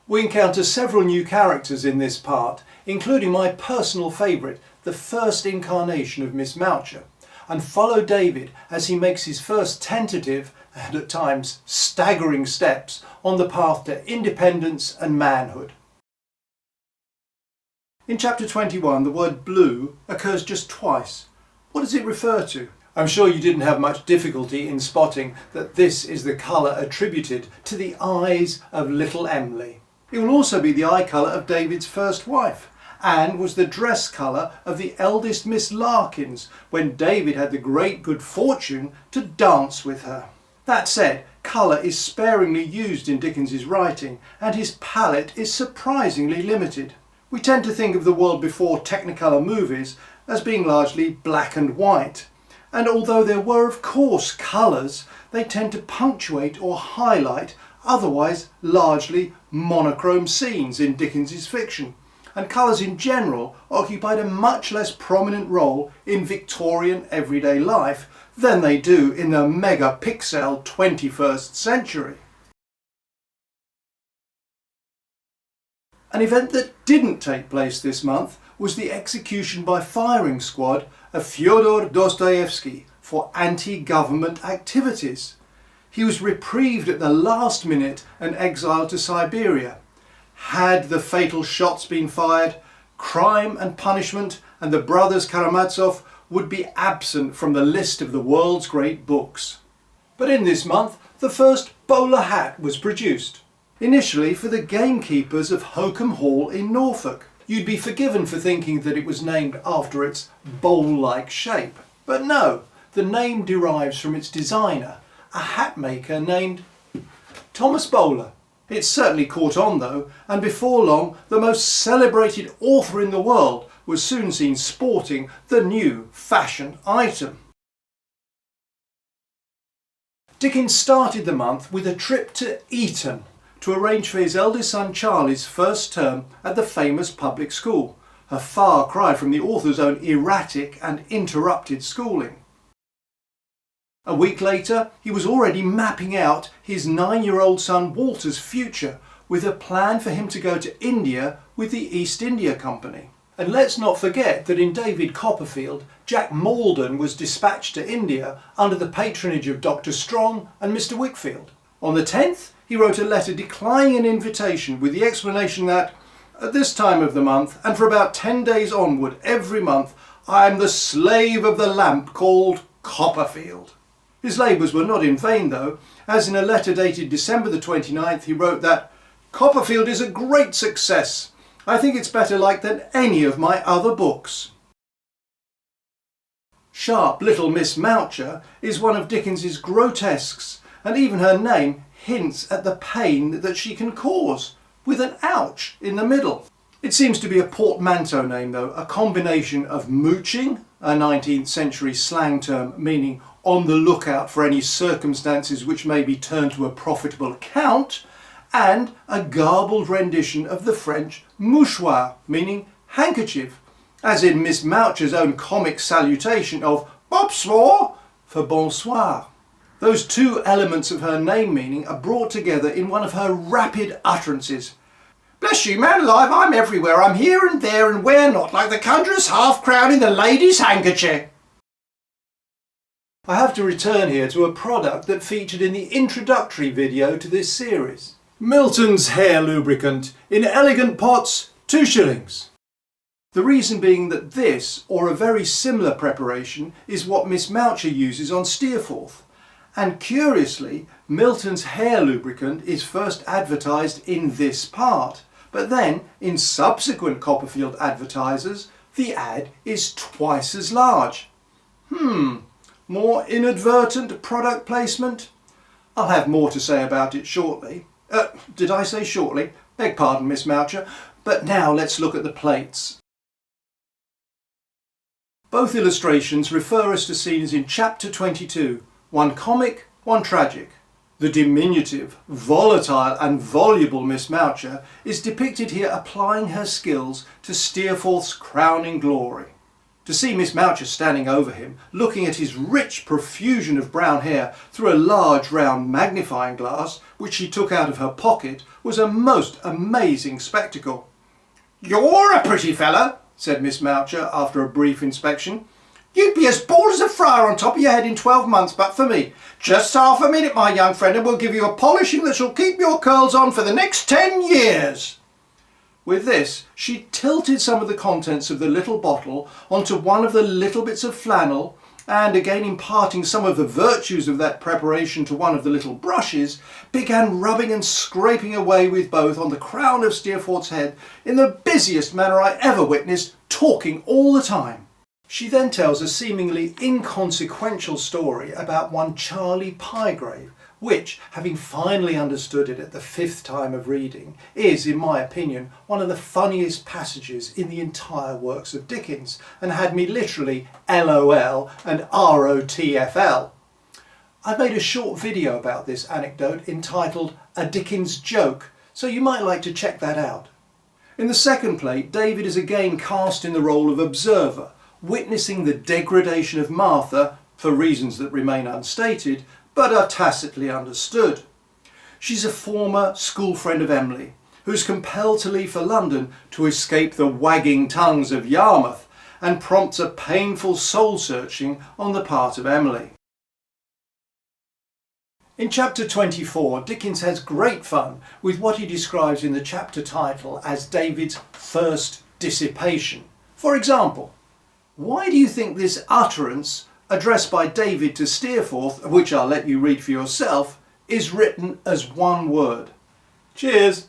We encounter several new characters in this part, including my personal favourite, the first incarnation of Miss Moucher, and follow David as he makes his first tentative and at times staggering steps on the path to independence and manhood. In chapter 21, the word blue occurs just twice. What does it refer to? I'm sure you didn't have much difficulty in spotting that this is the colour attributed to the eyes of little Emily. It will also be the eye colour of David's first wife, and was the dress colour of the eldest Miss Larkins when David had the great good fortune to dance with her. That said, colour is sparingly used in Dickens's writing, and his palette is surprisingly limited. We tend to think of the world before Technicolor movies as being largely black and white, and although there were of course colours, they tend to punctuate or highlight otherwise largely monochrome scenes in Dickens's fiction, and colours in general occupied a much less prominent role in Victorian everyday life than they do in the megapixel 21st century. An event that didn't take place this month was the execution by firing squad of Fyodor Dostoevsky for anti-government activities. He was reprieved at the last minute and exiled to Siberia. Had the fatal shots been fired, Crime and Punishment and the brothers Karamazov would be absent from the list of the world's great books. But in this month, the first bowler hat was produced. Initially for the gamekeepers of Hokum Hall in Norfolk. You'd be forgiven for thinking that it was named after its bowl-like shape. But no, the name derives from its designer, a hat maker named Thomas Bowler. It certainly caught on though, and before long the most celebrated author in the world was soon seen sporting the new fashion item. Dickens started the month with a trip to Eton to arrange for his eldest son Charlie's first term at the famous public school, a far cry from the author's own erratic and interrupted schooling. A week later, he was already mapping out his 9-year-old son Walter's future with a plan for him to go to India with the East India Company. And let's not forget that in David Copperfield, Jack Maldon was dispatched to India under the patronage of Dr. Strong and Mr. Wickfield. On the 10th, he wrote a letter declining an invitation with the explanation that, at this time of the month, and for about 10 days onward every month, I am the slave of the lamp called Copperfield. His labours were not in vain though, as in a letter dated December the 29th he wrote that Copperfield is a great success. I think it's better liked than any of my other books. Sharp little Miss Moucher is one of Dickens's grotesques, and even her name hints at the pain that she can cause, with an ouch in the middle. It seems to be a portmanteau name though, a combination of mooching, a 19th century slang term meaning on the lookout for any circumstances which may be turned to a profitable account, and a garbled rendition of the French mouchoir, meaning handkerchief, as in Miss Moucher's own comic salutation of bonsoir for bonsoir. Those two elements of her name meaning are brought together in one of her rapid utterances. Bless you, man alive, I'm everywhere, I'm here and there and where not, like the conjurer's half-crown in the lady's handkerchief. I have to return here to a product that featured in the introductory video to this series. Milton's hair lubricant in elegant pots, 2 shillings. The reason being that this, or a very similar preparation, is what Miss Moucher uses on Steerforth. And curiously, Milton's hair lubricant is first advertised in this part, but then in subsequent Copperfield advertisers, the ad is twice as large. More inadvertent product placement? I'll have more to say about it shortly. Did I say shortly? Beg pardon, Miss Moucher, but now let's look at the plates. Both illustrations refer us to scenes in chapter 22, one comic, one tragic. The diminutive, volatile and voluble Miss Moucher is depicted here applying her skills to Steerforth's crowning glory. To see Miss Moucher standing over him, looking at his rich profusion of brown hair through a large round magnifying glass, which she took out of her pocket, was a most amazing spectacle. "You're a pretty fella," said Miss Moucher after a brief inspection. "You'd be as bald as a friar on top of your head in 12 months but for me. Just half a minute, my young friend, and we'll give you a polishing that shall keep your curls on for the next 10 years. With this, she tilted some of the contents of the little bottle onto one of the little bits of flannel, and again imparting some of the virtues of that preparation to one of the little brushes, began rubbing and scraping away with both on the crown of Steerforth's head in the busiest manner I ever witnessed, talking all the time. She then tells a seemingly inconsequential story about one Charlie Pyegrave, which, having finally understood it at the 5th time of reading, is, in my opinion, one of the funniest passages in the entire works of Dickens, and had me literally LOL and ROTFL. I've made a short video about this anecdote entitled A Dickens Joke, so you might like to check that out. In the second play, David is again cast in the role of observer, witnessing the degradation of Martha, for reasons that remain unstated, but are tacitly understood. She's a former school friend of Emily, who's compelled to leave for London to escape the wagging tongues of Yarmouth, and prompts a painful soul-searching on the part of Emily. In chapter 24, Dickens has great fun with what he describes in the chapter title as David's first dissipation. For example, why do you think this utterance, addressed by David to Steerforth, which I'll let you read for yourself, is written as one word? Cheers!